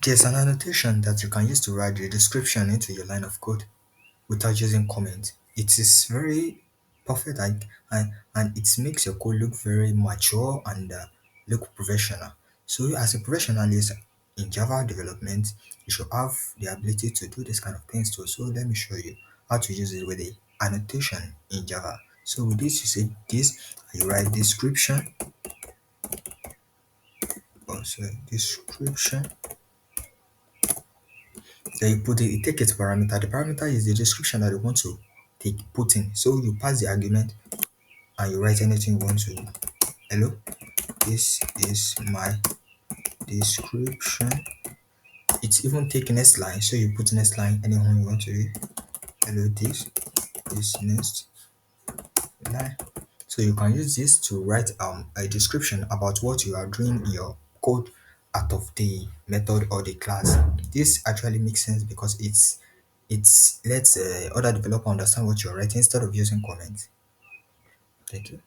There's an annotation that you can use to write the description into your line of code without using comment. It is very perfect and it makes your code look very mature and look professional. So as a professionalist in Java development, you should have the ability to do this kind of things too. So let me show you how to use it with the annotation in Java. So with this, you say this, and you write description, also description. Then you put it, you take its parameter. The parameter is the description that you want to put in. So you pass the argument and you write anything you want to. Hello, this is my description. It's even take next line, so you put next line anyone you want to read. Hello, this is next line. So you can use this to write a description about what you are doing in your code out of the method or the class. This actually makes sense because it's lets other developer understand what you're writing instead of using comments. Thank you.